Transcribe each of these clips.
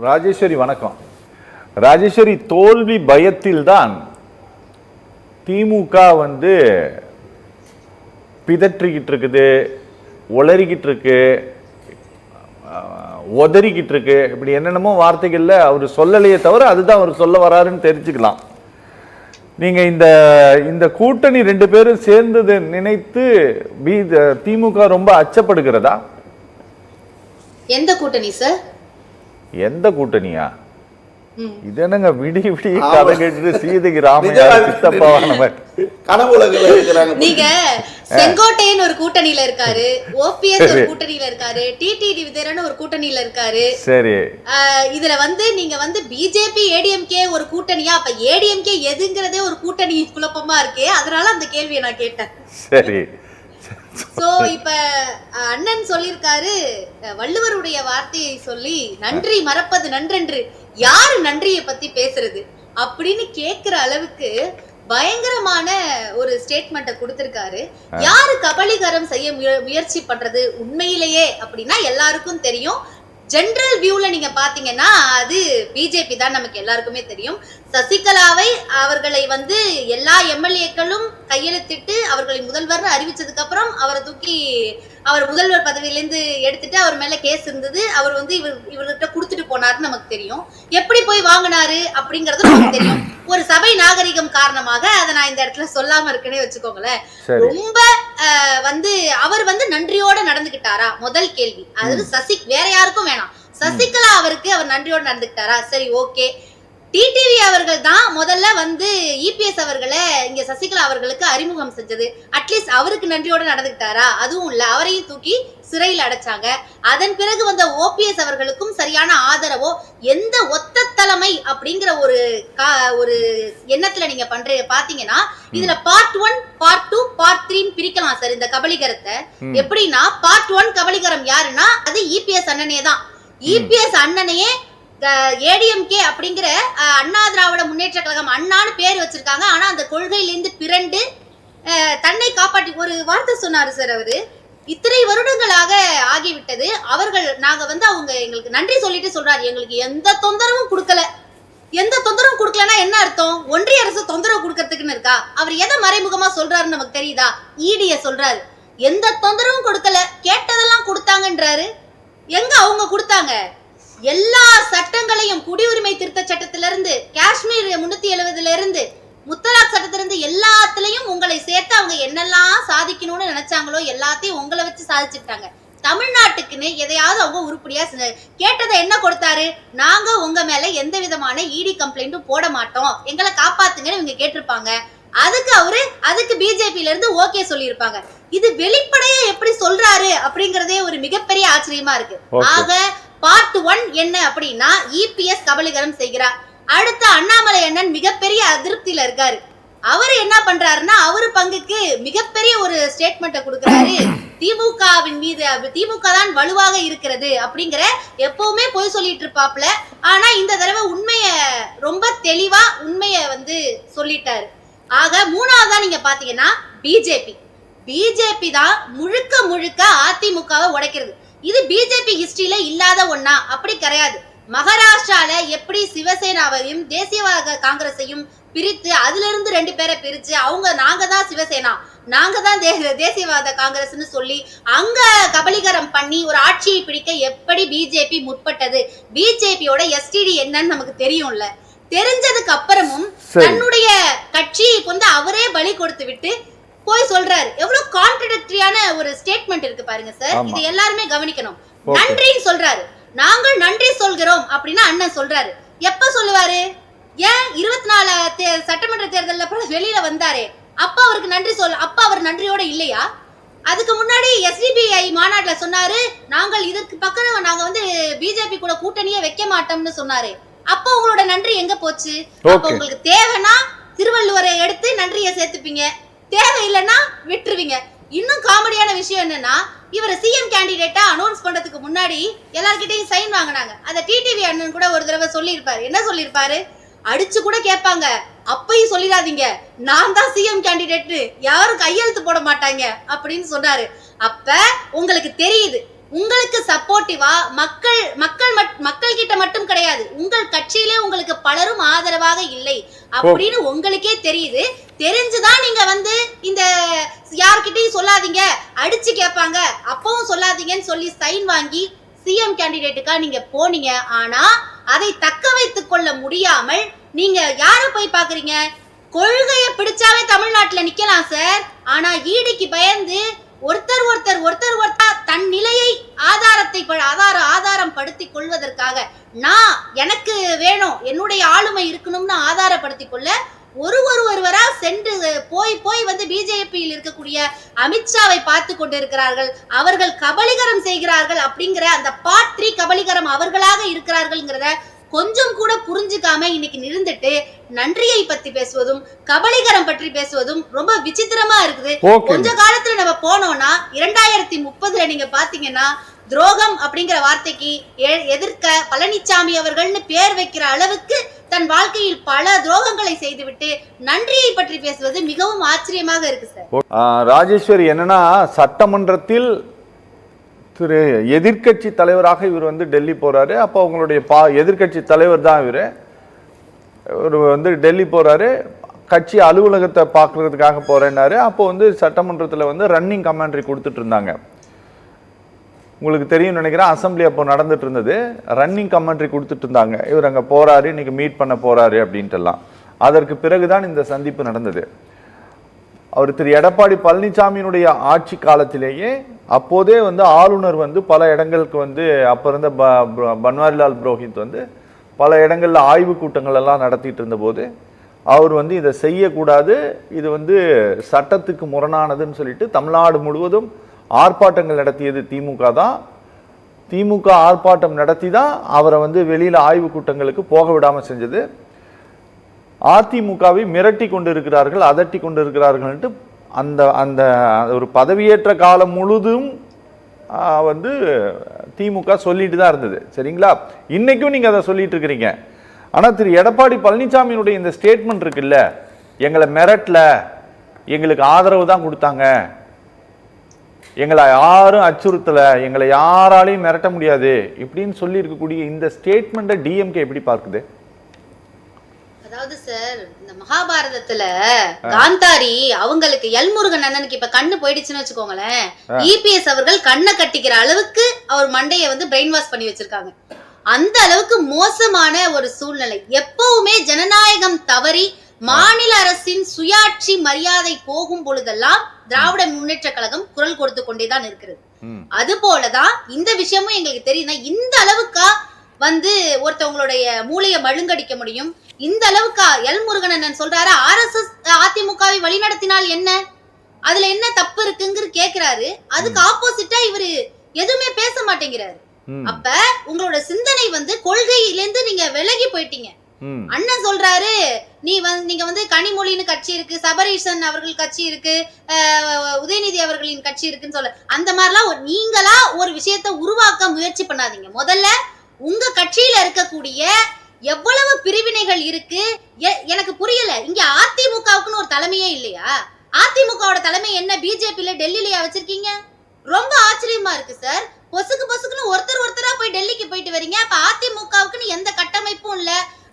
ராஜேஸ்வரி வணக்கம். ராஜேஸ்வரி, தோல்வி பயத்தில்தான் திமுக பிதற்றிக்கிட்டு இருக்குது, உளறிக்கிட்டு இருக்கு, உதறிக்கிட்டு இருக்கு. இப்படி என்னென்னமோ வார்த்தைகள்ல அவர் சொல்லலையே தவிர அதுதான் அவர் சொல்ல வராருன்னு தெரிஞ்சுக்கலாம். நீங்க இந்த கூட்டணி ரெண்டு பேரும் சேர்ந்தது நினைத்து திமுக ரொம்ப அச்சப்படுகிறதா? எந்த கூட்டணி சார்? எந்த கூட்டணியா? இது என்னங்க விடிய விடிய கதை கேட்டு சீதைக்கு ராமையா சித்தப்பாவான நீங்க செங்கோட்டையன் ஒரு கூட்டணியில இருக்காரு, ஓபிஎஸ் ஒரு கூட்டணியில இருக்காரு, டிடிவி விஜயன் ஒரு கூட்டணியில இருக்காரு. சரி, இதுல நீங்க பிஜேபி ஏடிஎம்கே ஒரு கூட்டணியா? அப்ப ஏடிஎம்கே எதுங்கிறதே ஒரு கூட்டணி குழப்பமா இருக்கு. அதனால அந்த கேள்வியை நான் கேட்டேன். சரி, சோ இப்ப அண்ணன் சொல்லிருக்காரு, வள்ளுவருடைய வார்த்தையை சொல்லி நன்றி மறப்பது நன்றென்று, யாரு நன்றியை பத்தி பேசுறது அப்படின்னு கேக்குற அளவுக்கு பயங்கரமான ஒரு ஸ்டேட்மெண்ட்டை கொடுத்திருக்காரு. யாரு கபலீகரம் செய்ய முயற்சி பண்றது உண்மையிலேயே அப்படின்னா எல்லாருக்கும் தெரியும். ஜெனரல் வியூல நீங்க பாத்தீங்கன்னா அது பிஜேபி தான், நமக்கு எல்லாருக்குமே தெரியும். சசிகலாவை அவர்களை எல்லா எம்எல்ஏக்களும் கையெழுத்திட்டு அவர்களை முதல்வர் அறிவிச்சதுக்கு அப்புறம் அவரை தூக்கி அவர் முதல்வர் பதவியிலிருந்து எடுத்துட்டு அவர் மேல கேஸ் இருந்தது. அவர் இவர்கிட்ட கொடுத்துட்டு போனாருன்னு நமக்கு தெரியும். எப்படி போய் வாங்கினாரு அப்படிங்கறது நமக்கு தெரியும். ஒரு சபை நாகரிகம் காரணமாக அதை நான் இந்த இடத்துல சொல்லாம இருக்கேனே வச்சுக்கோங்களேன். ரொம்ப அவர் நன்றியோட நடந்துகிட்டாரா? முதல் கேள்வி. அதாவது வேற யாருக்கும் வேணாம், சசிகலா அவருக்கு அவர் நன்றியோட நடந்துகிட்டாரா? சரி, ஓகே. டிடிவி அவர்கள் தான் முதல்ல இபிஎஸ் அவர்களை இங்க சசிகலா அவர்களுக்கு அறிமுகம் செஞ்சது. அட்லீஸ்ட் அவருக்கு நன்றியோட நடந்துகிட்டாரா? அதுவும் இல்ல, அவரையும் தூக்கி சிறையில் அடைச்சாங்க. அதன் பிறகு ஓபிஎஸ் அவர்களுக்கும் சரியான ஆதரவோ, எந்த ஒத்த தலைமை அப்படிங்கிற ஒரு எண்ணத்துல நீங்க பாத்தீங்கன்னா இதுல பார்ட் 1, பார்ட் 2, பார்ட் 3 பிரிக்கலாம் சார் இந்த கபலீகரத்தை. எப்படின்னா பார்ட் 1 கபலீகரம் யாருன்னா அது இபிஎஸ் அண்ணனே தான். இபிஎஸ் அண்ணனையே ஏடிஎம்கே அப்படிங்கிற அண்ணா திராவிட முன்னேற்ற கழகம் அண்ணான்னு பேர் வச்சிருக்காங்க. ஆனா அந்த கொள்கையிலிருந்து பிறண்டு தன்னை காப்பாற்றி ஒரு வார்த்தை சொன்னாரு சார். அவரு இத்தனை வருடங்களாக ஆகிவிட்டது, அவர்கள் நாங்க அவங்க எங்களுக்கு நன்றி சொல்லிட்டு சொல்றாரு, எங்களுக்கு எந்த தொந்தரவும் கொடுக்கல. எந்த தொந்தரவும் கொடுக்கலன்னா என்ன அர்த்தம்? ஒன்றிய அரசு தொந்தரவு கொடுக்கறதுக்குன்னு இருக்கா? அவர் எதை மறைமுகமா சொல்றாருன்னு நமக்கு தெரியுதா? ஈடிய சொல்றாரு, எந்த தொந்தரவும் கொடுக்கல, கேட்டதெல்லாம் கொடுத்தாங்கன்றாரு. எங்க அவங்க கொடுத்தாங்க? எல்லா சட்டங்களையும், குடியுரிமை திருத்த சட்டத்திலிருந்து, காஷ்மீர் 370 இருந்து, முத்தலாக் சட்டத்திலிருந்து எல்லாத்துலயும் உங்களை சேர்த்து அவங்க என்னெல்லாம் சாதிக்கணும்னு நினைச்சாங்களோ எல்லாத்தையும் உங்களை வச்சு சாதிச்சுட்டாங்க. தமிழ்நாட்டுக்குன்னு எதையாவது அவங்க உருப்படியா கேட்டதை என்ன கொடுத்தாரு? நாங்க உங்க மேல எந்த விதமான இடி கம்ப்ளைண்ட்டும் போட மாட்டோம், எங்களை காப்பாத்துங்கன்னு இவங்க கேட்டிருப்பாங்க. அதுக்கு பிஜேபியில இருந்து ஓகே சொல்லியிருப்பாங்க. இது வெளிப்படையா எப்படி சொல்றாரு அப்படிங்கறதே ஒரு மிகப்பெரிய ஆச்சரியமா இருக்கு. ஆக பார்ட் 1 என்ன அப்படின்னா இபிஎஸ் கபலீகரம் செய்கிறார். அடுத்த அண்ணாமலை அண்ணன் மிகப்பெரிய அதிருப்தியில இருக்காரு. அவர் என்ன பண்றாருன்னா அவரு பங்குக்கு மிகப்பெரிய ஒரு ஸ்டேட்மெண்ட்டை கொடுக்கிறாரு. திமுகவின் மீது திமுக தான் வலுவாக இருக்கிறது அப்படிங்கிற எப்பவுமே போய் சொல்லிட்டு இருப்பாப்ல. ஆனா இந்த தடவை உண்மைய ரொம்ப தெளிவா உண்மைய சொல்லிட்டாரு. ஆக மூணாவதா நீங்க பாத்தீங்கன்னா பிஜேபி தான் முழுக்க முழுக்க அதிமுகவை உடைக்கிறது. இது பிஜேபி ஹிஸ்டரியில இல்லாத ஒண்ணா? அப்படி கிடையாது. மகாராஷ்டிரால எப்படி சிவசேனாவையும் தேசியவாத காங்கிரஸையும் பிரித்து அதுல இருந்து 2 பேரை பிரிச்சு நாங்க தான் சிவசேனா, நாங்க தான் தேசியவாத காங்கிரஸ்னு சொல்லி அங்க கபலீகரம் பண்ணி ஒரு ஆட்சியை பிடிக்க எப்படி பிஜேபி முற்பட்டது? பிஜேபியோட எஸ்டிடி என்னன்னு நமக்கு தெரியும்ல. தெரிஞ்சதுக்கு அப்புறமும் தன்னுடைய கட்சியை அவரே பலி கொடுத்து விட்டு போய் சொல்றாரு. எவ்வளவு கான்ட்ரடிக்டரியான ஒரு ஸ்டேட்மெண்ட் இருக்கு பாருங்க சார். இது எல்லாருமே கவனிக்கணும். நன்றின்னு சொல்றாரு, நாங்கள் நன்றி சொல்கிறோம் அப்படின்னு அண்ணன் சொல்றாரு. எப்ப சொல்லுவாரு? ஏன் 24 சட்டமன்ற தேர்தல்ல வெளியில வந்தாரே அப்ப அவருக்கு நன்றி அப்ப அவர் நன்றியோட இல்லையா? அதுக்கு முன்னாடி எஸ்டிபிஐ மாநாட்டுல சொன்னாரு, நாங்கள் இதற்கு பக்கம் நாங்க பிஜேபி கூட கூட்டணியே வைக்க மாட்டோம்னு சொன்னாரு. அப்ப உங்களோட நன்றி எங்க போச்சு? அப்ப உங்களுக்கு தேவைன்னா திருவள்ளுவரை எடுத்து நன்றியை சேர்த்துப்பீங்க, தேவை இல்லைன்னா விட்டுருவீங்க. இன்னும் காமெடியான விஷயம் என்னன்னா, இவர் சிஎம் கேண்டிடேட்டா அனௌன்ஸ் பண்றதுக்கு முன்னாடி எல்லார்கிட்டையும் சைன் வாங்கினாங்க. அத டிடிவி அண்ணன் கூட ஒரு தடவை சொல்லியிருப்பாரு. என்ன சொல்லியிருப்பாரு? அடிச்சு கூட கேட்பாங்க, அப்பயும் சொல்லிடாதீங்க நான் தான் சிஎம் கேண்டிடேட், யாரும் கையெழுத்து போட மாட்டாங்க அப்படின்னு சொன்னாரு. அப்ப உங்களுக்கு தெரியுது உங்களுக்கு சப்போர்ட்டிவா மக்கள் கிட்ட மட்டும் கிடையாது, உங்கள் கட்சியிலே உங்களுக்கு பலரும் ஆதரவாக இல்லை அப்படின்னு உங்களுக்கே தெரியுது. தெரிஞ்சுதான் நீங்க வந்து இந்த யார்கிட்டயும் சொல்லாதீங்க, அடிச்சு கேட்பாங்க, அப்பவும் சொல்லாதீங்கன்னு சொல்லி சைன் வாங்கி சிஎம் கேண்டிடேட்டுக்கா நீங்க போனீங்க. ஆனா அதை தக்க வைத்துக் கொள்ள முடியாமல் நீங்க யார போய் பாக்குறீங்க? கொள்கையை பிடிச்சாவே தமிழ்நாட்டுல நிக்கலாம் சார். ஆனா ஈடிக்கு பயந்து ஒருத்தர் தன் நிலையை ஆதாரம் படுத்தி கொள்வதற்காக, நான் எனக்கு வேணும் என்னுடைய ஆளுமை இருக்கணும்னு ஆதாரப்படுத்திக் கொள்ள ஒருவரா சென்று போய் வந்து பிஜேபியில் இருக்கக்கூடிய அமித்ஷாவை பார்த்து கொண்டிருக்கிறார்கள். அவர்கள் கபலீகரம் செய்கிறார்கள் அப்படிங்கிற அந்த பார்ட் 3 கபலீகரம் அவர்களாக இருக்கிறார்கள்ங்கிறத கொஞ்சம் கூட புரிஞ்சுக்காம இன்னைக்கு நிறுந்துட்டு நன்றியை பத்தி பேசுவதும் கபலீகரம் பற்றி பேசுவதும் ரொம்ப விசித்திரமா இருக்குது. கொஞ்ச காலத்துல நம்ம போனோம்னா 2030 நீங்க பாத்தீங்கன்னா துரோகம் அப்படிங்கிற வார்த்தைக்கு எதிர்க்க பழனிசாமி அவர்கள்னு பேர் வைக்கிற அளவுக்கு தன் வாழ்க்கையில் பல துரோகங்களை செய்துவிட்டு நன்றியை பற்றி பேசுவது மிகவும் ஆச்சரியமாக இருக்கு சார். ராஜேஸ்வரி, என்னன்னா சட்டமன்றத்தில் திரு எதிர்கட்சி தலைவராக இவர் வந்து டெல்லி போறாரு. அப்போ அவங்களுடைய எதிர்கட்சி தலைவர் தான் இவர் வந்து டெல்லி போறாரு, கட்சி அலுவலகத்தை பார்க்கறதுக்காக போறேன்னாரு. அப்போ வந்து சட்டமன்றத்தில் வந்து ரன்னிங் கமெண்ட்ரி கொடுத்துட்டு இருந்தாங்க. உங்களுக்கு தெரியும் நினைக்கிறேன், அசம்பிளி அப்போ நடந்துட்டு இருந்தது. ரன்னிங் கமெண்ட்ரி கொடுத்துட்டு இருந்தாங்க, இவர் அங்கே போறாரு, இன்னைக்கு மீட் பண்ண போறாரு அப்படின்ட்டுலாம். அதற்கு பிறகுதான் இந்த சந்திப்பு நடந்தது. அவர் திரு எடப்பாடி பழனிசாமியினுடைய ஆட்சி காலத்திலேயே அப்போதே வந்து ஆளுநர் வந்து பல இடங்களுக்கு வந்து அப்போ இருந்த பன்வாரிலால் புரோஹித் வந்து பல இடங்களில் ஆய்வு கூட்டங்கள் எல்லாம் நடத்திட்டு இருந்தபோது அவர் வந்து இதை செய்யக்கூடாது, இது வந்து சட்டத்துக்கு முரணானதுன்னு சொல்லிட்டு தமிழ்நாடு முழுவதும் ஆர்ப்பாட்டங்கள் நடத்தியது திமுக தான். திமுக ஆர்ப்பாட்டம் நடத்தி தான் அவரை வந்து வெளியில் ஆய்வு கூட்டங்களுக்கு போக விடாமல் செஞ்சது. அதிமுகவை மிரட்டி கொண்டு இருக்கிறார்கள், அதட்டி கொண்டு இருக்கிறார்கள்ட்டு அந்த அந்த ஒரு பதவியேற்ற காலம் முழுதும் வந்து திமுக சொல்லிட்டு தான் இருந்தது. சரிங்களா? இன்னைக்கும் நீங்க அதை சொல்லிட்டு இருக்கிறீங்க. ஆனா திரு எடப்பாடி பழனிசாமியினுடைய இந்த ஸ்டேட்மெண்ட் இருக்குல்ல, எங்களை மிரட்டல, எங்களுக்கு ஆதரவு தான் கொடுத்தாங்க, எங்களை யாரும் அச்சுறுத்தல, எங்களை யாராலையும் மிரட்ட முடியாது இப்படின்னு சொல்லி இருக்கக்கூடிய இந்த ஸ்டேட்மெண்ட்டை டிஎம்கே எப்படி பார்க்குது? அதாவது சார், இந்த மகாபாரதத்துல காந்தாரி அவங்களுக்கு எல்முருகன் அண்ணனுக்கு இப்ப கண்ணு போயிடுச்சுன்னு வச்சுக்கோங்களேன், இபிஎஸ் அவர்கள் கண்ணை கட்டிக்கிற அளவுக்கு அவர் மண்டையை வந்து பிரெயின் வாஷ் பண்ணி வச்சிருக்காங்க. அந்த அளவுக்கு மோசமான ஒரு சூழ்நிலை. எப்பவுமே ஜனநாயகம் தவறி மாநில அரசின் சுயாட்சி மரியாதை போகும் பொழுதெல்லாம் திராவிட முன்னேற்ற கழகம் குரல் கொடுத்து கொண்டேதான் இருக்கிறது. அது போலதான் இந்த விஷயமும் எங்களுக்கு தெரியுது. இந்த அளவுக்கா வந்து ஒருத்தவங்களுடைய மூளையை மழுங்கடிக்க முடியும்? இந்த அளவுக்கா? எல்முருகன் சொல்றாரு RSS அதிமுகவை வழிநடத்தினால் என்ன, அதுல என்ன தப்பு இருக்குங்கிற கேக்குறாரு. அதுக்கு ஆப்போசிட்டா இவரு எதுவுமே பேச மாட்டேங்கிறாரு. அப்ப உங்களோட சிந்தனை வந்து கொள்கையிலிருந்து நீங்க விலகி போயிட்டீங்க. அண்ணன் சொல்றாரு, நீங்க வந்து கனிமொழின்னு கட்சி இருக்கு, சபரீசன் அவர்கள் கட்சி இருக்கு, உதயநிதி அவர்களின் கட்சி இருக்குன்னு சொல்ல, அந்த மாதிரிலாம் நீங்களா ஒரு விஷயத்த உருவாக்க முயற்சி பண்ணாதீங்க. முதல்ல உங்க கட்சியில இருக்கக்கூடிய எவ்வளவு பிரிவினைகள் இருக்கு எனக்கு புரியல. இங்க அதிமுகவுக்குன்னு ஒரு தலைமையே இல்லையா? அதிமுகவோட தலைமை என்ன பிஜேபியில டெல்லியிலயா வச்சிருக்கீங்க? ரொம்ப ஆச்சரியமா இருக்கு சார். பொசுக்குன்னு ஒருத்தரா போய் டெல்லிக்கு போயிட்டு வரீங்க. அப்ப அதிமுகவுக்குன்னு எந்த கட்டமைப்பும் இல்ல,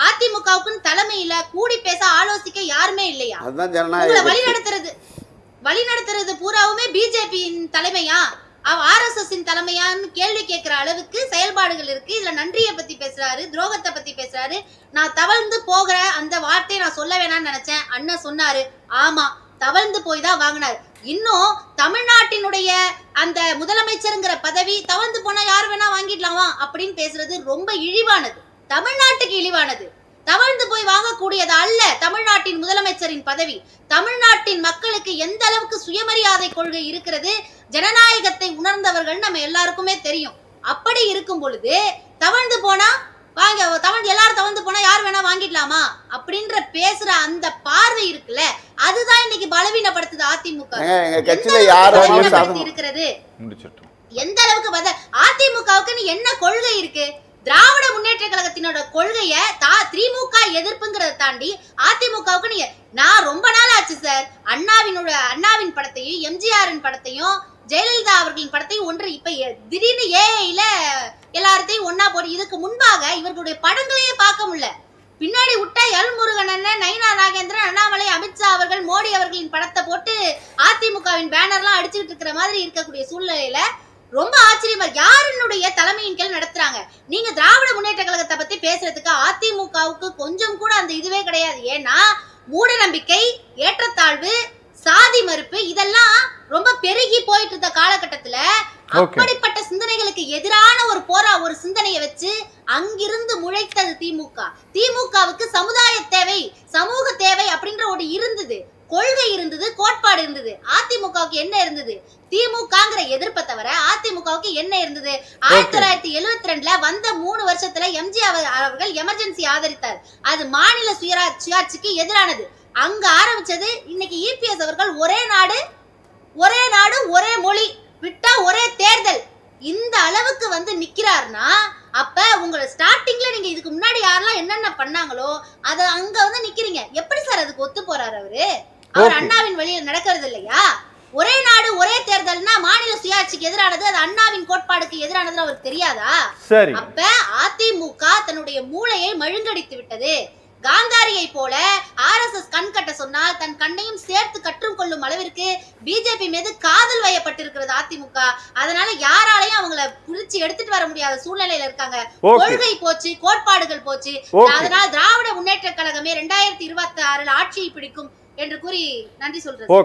அதிமுகவுக்குன்னு தலைமை இல்ல, கூடி பேச ஆலோசிக்க யாருமே இல்லையா? உங்களை வழிநடத்துறது பூராவுமே பிஜேபியின் தலைமையா, RSS தலைமையான்னு கேள்வி கேட்கிற அளவுக்கு செயல்பாடுகள் இருக்கு. இதுல நன்றியை பத்தி பேசுறாரு, துரோகத்தை பத்தி பேசுறாரு. நான் தவழ்ந்து போகிற அந்த வார்த்தையை நான் சொல்ல வேணாம்னு நினைச்சேன். அண்ணன் சொன்னாரு, ஆமா தவழ்ந்து போய் தான் வாங்கினாரு. இன்னும் தமிழ்நாட்டினுடைய அந்த முதலமைச்சருங்கிற பதவி தவழ்ந்து போனா யாரு வேணா வாங்கிடலாமா அப்படின்னு பேசுறது ரொம்ப இழிவானது, தமிழ்நாட்டுக்கு இழிவானது. தவழ்ந்து போய் வாங்கக்கூடியது அல்ல தமிழ்நாட்டின் முதலமைச்சரின் பதவி. தமிழ்நாட்டின் மக்களுக்கு எந்த அளவுக்கு சுயமரியாதை கொள்கை இருக்கிறது, ஜனநாயகத்தை உணர்ந்தவர்கள் நம்ம எல்லாருக்குமே தெரியும். அப்படி இருக்கும் பொழுது தவழ்ந்து போனா எல்லாரும் தவழ்ந்து போனா யார் வேணா வாங்கிடலாமா அப்படின்ற பேசுற அந்த பார்வை இருக்குல்ல, அதுதான் இன்னைக்கு பலவீனப்படுத்துது அதிமுக. இருக்கிறது எந்த அளவுக்கு அதிமுகவுக்கு என்ன கொள்கை இருக்கு? திராவிட முன்னேற்ற கழகத்தினோட கொள்கைய திமுக எதிர்ப்புங்கிறத தாண்டி அதிமுகவுக்கு நான் ரொம்ப நாள் ஆச்சு சார் அண்ணாவின் படத்தையும் எம்ஜிஆரின் படத்தையும் ஜெயலலிதா அவர்களின் படத்தையும் ஒன்று இப்ப திடீர்னு ஏஐல எல்லாத்தையும் ஒன்னா போட்டு இதுக்கு முன்பாக இவர்களுடைய படங்களையே பார்க்க முடியல. பின்னாடி விட்டா எல் முருகன் அண்ணன், நயினா நாகேந்திரன், அண்ணாமலை, அமித்ஷா அவர்கள், மோடி அவர்களின் படத்தை போட்டு அதிமுகவின் பேனர்லாம் அடிச்சுக்கிட்டு இருக்கிற மாதிரி இருக்கக்கூடிய சூழ்நிலையில ரொம்ப ஆச்சரியமா யாருடைய தலைமையின் கீழ் நடத்துறாங்க. நீங்க திராவிட முன்னேற்ற கழகத்தை பத்தி பேசுறதுக்கு அதிமுகவுக்கு கொஞ்சம் கூட அந்த இதுவே கிடையாது. ஏன்னா மூட நம்பிக்கை, ஏற்றத்தாழ்வு, சாதி மறுப்பு இதெல்லாம் ரொம்ப பெருகி போயிட்டு இருந்த காலகட்டத்துல அப்படிப்பட்ட சிந்தனைகளுக்கு எதிரான ஒரு சிந்தனையை வச்சு அங்கிருந்து முளைத்தது திமுக. திமுகவுக்கு சமுதாய தேவை, சமூக தேவை அப்படின்ற ஒரு இருந்தது, கொள்கை இருந்தது, கோட்பாடு இருந்தது. அதிமுகவுக்கு என்ன இருந்தது? திமுகங்கிற எதிர்ப்பை தவிர அதிமுகவுக்கு என்ன இருந்தது? 1972 வந்த 3 வருஷத்துல எம்ஜிஆர் அவர்கள் எமர்ஜென்சி ஆதரித்தார். அது மாநில சுயாட்சிக்கு எதிரானது. அங்க ஆரம்பிச்சது. இன்னைக்கு இபிஎஸ் அவர்கள் ஒரே நாடு ஒரே மொழி விட்டா ஒரே தேர்தல் இந்த அளவுக்கு வந்து நிக்கிறாருன்னா, அப்ப உங்களை ஸ்டார்டிங்ல நீங்க இதுக்கு முன்னாடி யாரெல்லாம் என்னென்ன பண்ணாங்களோ அத அங்க வந்து நிக்கிறீங்க. எப்படி சார் அதுக்கு ஒத்து போறாரு அவரு? அவர் அண்ணாவின் வழியில் நடக்கிறது இல்லையா? ஒரே நாடு ஒரே தேர்தல்னா மாநில சுயாட்சிக்கு எதிரானது, அது அண்ணாவின் கோட்பாடுக்கு எதிரானது அவருக்கு தெரியாதா? அப்ப அதிமுக தன்னுடைய மூளையை மழுங்கடித்து விட்டது. காந்தாரியை போல ஆர்எஸ்எஸ் கண் கட்ட சொன்னால் தன் கண்ணையும் சேர்த்து கற்றும் கொள்ளும் அளவிற்கு பிஜேபி மீது காதல் வயப்பட்டிருக்கிறது அதிமுக. அதனால யாராலையும் அவங்கள புடிச்சு எடுத்துட்டு வர முடியாத சூழ்நிலையில இருக்காங்க. கொள்கை போச்சு, கோட்பாடுகள் போச்சு. அதனால் திராவிட முன்னேற்ற கழகமே 2026 ஆட்சியை பிடிக்கும் என்று கூறி நன்றி சொல்றேன்.